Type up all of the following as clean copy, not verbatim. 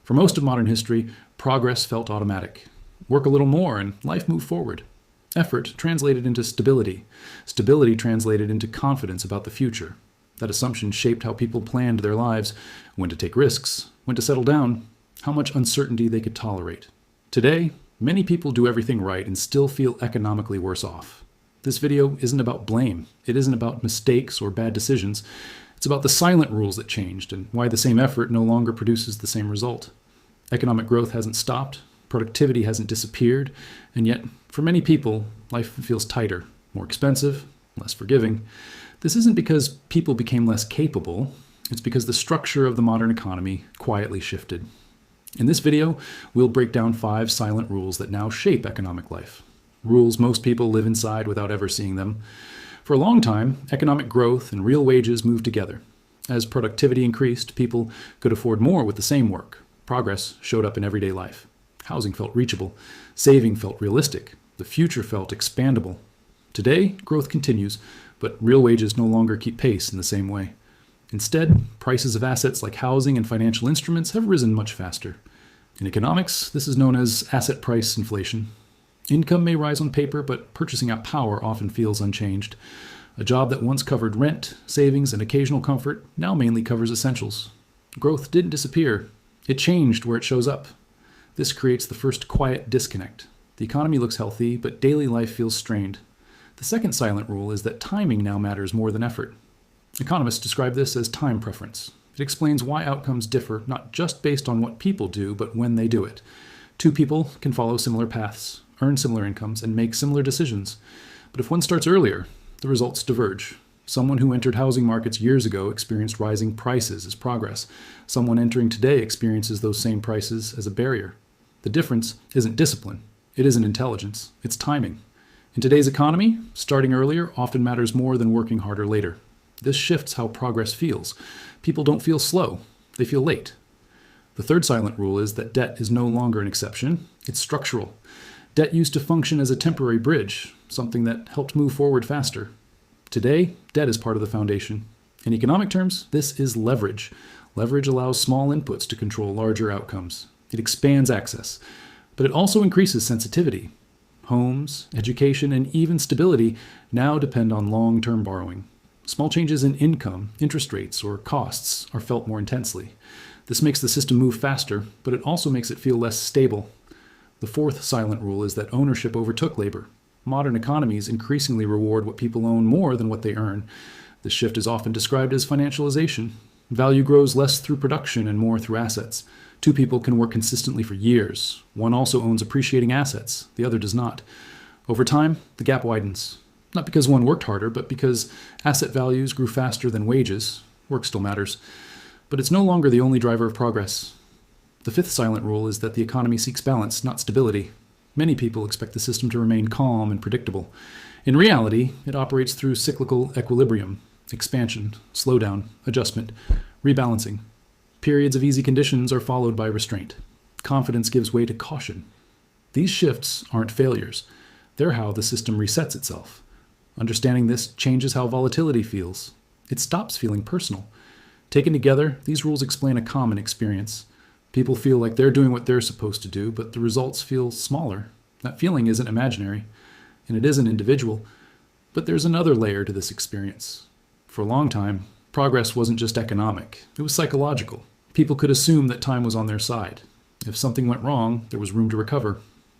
For most of modern history, progress felt automatic. Work a little more and life moved forward. Effort translated into stability. Stability translated into confidence about the future. That assumption shaped how people planned their lives, when to take risks, when to settle down, how much uncertainty they could tolerate. Today, many people do everything right and still feel economically worse off. This video isn't about blame. It isn't about mistakes or bad decisions. It's about the silent rules that changed and why the same effort no longer produces the same result. Economic growth hasn't stopped, productivity hasn't disappeared, and yet, for many people, life feels tighter, more expensive, less forgiving. This isn't because people became less capable, it's because the structure of the modern economy quietly shifted. In this video, we'll break down 5 silent rules that now shape economic life. Rules most people live inside without ever seeing them. For a long time, economic growth and real wages moved together. As productivity increased, people could afford more with the same work. Progress showed up in everyday life. Housing felt reachable. Saving felt realistic. The future felt expandable. Today, growth continues, but real wages no longer keep pace in the same way. Instead, prices of assets like housing and financial instruments have risen much faster. In economics, this is known as asset price inflation. Income may rise on paper, but purchasing power often feels unchanged. A job that once covered rent, savings, and occasional comfort now mainly covers essentials. Growth didn't disappear. It changed where it shows up. This creates the first quiet disconnect. The economy looks healthy, but daily life feels strained. The second silent rule is that timing now matters more than effort. Economists describe this as time preference. It explains why outcomes differ not just based on what people do, but when they do it. 2 people can follow similar paths, earn similar incomes, and make similar decisions. But if one starts earlier, the results diverge. Someone who entered housing markets years ago experienced rising prices as progress. Someone entering today experiences those same prices as a barrier. The difference isn't discipline. It isn't intelligence. It's timing. In today's economy, starting earlier often matters more than working harder later. This shifts how progress feels. People don't feel slow. They feel late. The third silent rule is that debt is no longer an exception. It's structural. Debt used to function as a temporary bridge, something that helped move forward faster. Today, debt is part of the foundation. In economic terms, this is leverage. Leverage allows small inputs to control larger outcomes. It expands access, but it also increases sensitivity. Homes, education, and even stability now depend on long-term borrowing. Small changes in income, interest rates, or costs are felt more intensely. This makes the system move faster, but it also makes it feel less stable. The fourth silent rule is that ownership overtook labor. Modern economies increasingly reward what people own more than what they earn. This shift is often described as financialization. Value grows less through production and more through assets. 2 people can work consistently for years. One also owns appreciating assets. The other does not. Over time, the gap widens. Not because one worked harder, but because asset values grew faster than wages. Work still matters. But it's no longer the only driver of progress. The fifth silent rule is that the economy seeks balance, not stability. Many people expect the system to remain calm and predictable. In reality, it operates through cyclical equilibrium, expansion, slowdown, adjustment, rebalancing. Periods of easy conditions are followed by restraint. Confidence gives way to caution. These shifts aren't failures. They're how the system resets itself. Understanding this changes how volatility feels. It stops feeling personal. Taken together, these rules explain a common experience. People feel like they're doing what they're supposed to do, but the results feel smaller. That feeling isn't imaginary, and it isn't individual. But there's another layer to this experience. For a long time, progress wasn't just economic. It was psychological. People could assume that time was on their side. If something went wrong, there was room to recover.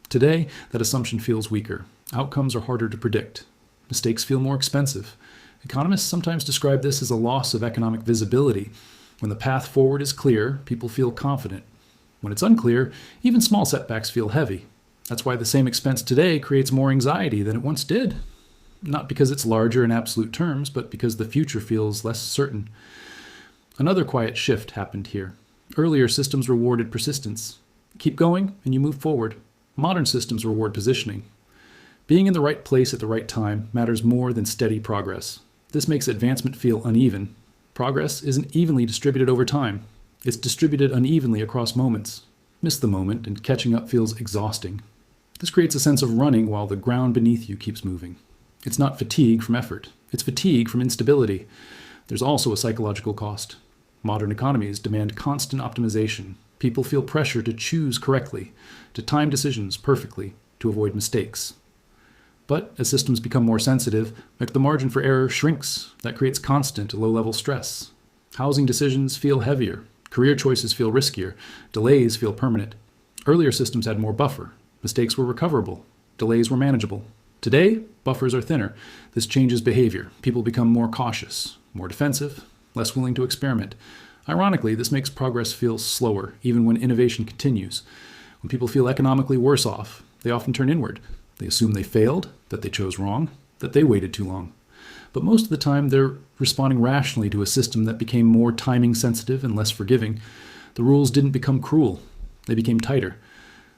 Today, that assumption feels weaker. Outcomes are harder to predict. Mistakes feel more expensive. Economists sometimes describe this as a loss of economic visibility. When the path forward is clear, people feel confident. When it's unclear, even small setbacks feel heavy. That's why the same expense today creates more anxiety than it once did. Not because it's larger in absolute terms, but because the future feels less certain. Another quiet shift happened here. Earlier systems rewarded persistence. Keep going and you move forward. Modern systems reward positioning. Being in the right place at the right time matters more than steady progress. This makes advancement feel uneven. Progress isn't evenly distributed over time. It's distributed unevenly across moments. Miss the moment and catching up feels exhausting. This creates a sense of running while the ground beneath you keeps moving. It's not fatigue from effort. It's fatigue from instability. There's also a psychological cost. Modern economies demand constant optimization. People feel pressure to choose correctly, to time decisions perfectly, to avoid mistakes. But as systems become more sensitive, the margin for error shrinks. That creates constant low-level stress. Housing decisions feel heavier. Career choices feel riskier. Delays feel permanent. Earlier systems had more buffer. Mistakes were recoverable. Delays were manageable. Today, buffers are thinner. This changes behavior. People become more cautious, more defensive, less willing to experiment. Ironically, this makes progress feel slower, even when innovation continues. When people feel economically worse off, they often turn inward. They assume they failed, that they chose wrong, that they waited too long. But most of the time, they're responding rationally to a system that became more timing sensitive and less forgiving. The rules didn't become cruel. They became tighter.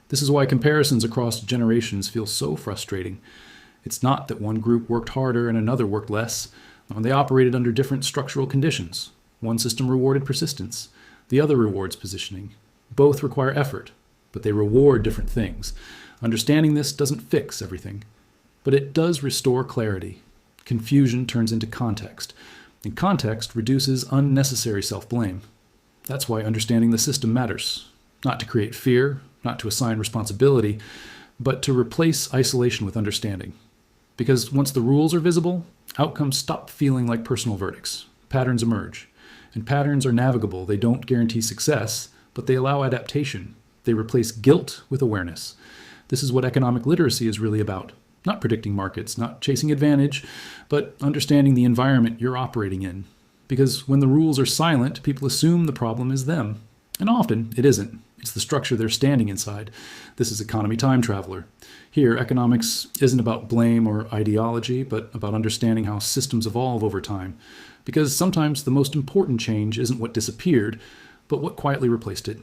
This is why comparisons across generations feel so frustrating. It's not that one group worked harder and another worked less. They operated under different structural conditions. One system rewarded persistence. The other rewards positioning. Both require effort, but they reward different things. Understanding this doesn't fix everything, but it does restore clarity. Confusion turns into context, and context reduces unnecessary self-blame. That's why understanding the system matters. Not to create fear, not to assign responsibility, but to replace isolation with understanding. Because once the rules are visible, outcomes stop feeling like personal verdicts. Patterns emerge. And patterns are navigable. They don't guarantee success, but they allow adaptation. They replace guilt with awareness. This is what economic literacy is really about. Not predicting markets, not chasing advantage, but understanding the environment you're operating in. Because when the rules are silent, people assume the problem is them. And often, it isn't. It's the structure they're standing inside. This is Economy Time Traveler. Here, economics isn't about blame or ideology, but about understanding how systems evolve over time. Because sometimes the most important change isn't what disappeared, but what quietly replaced it.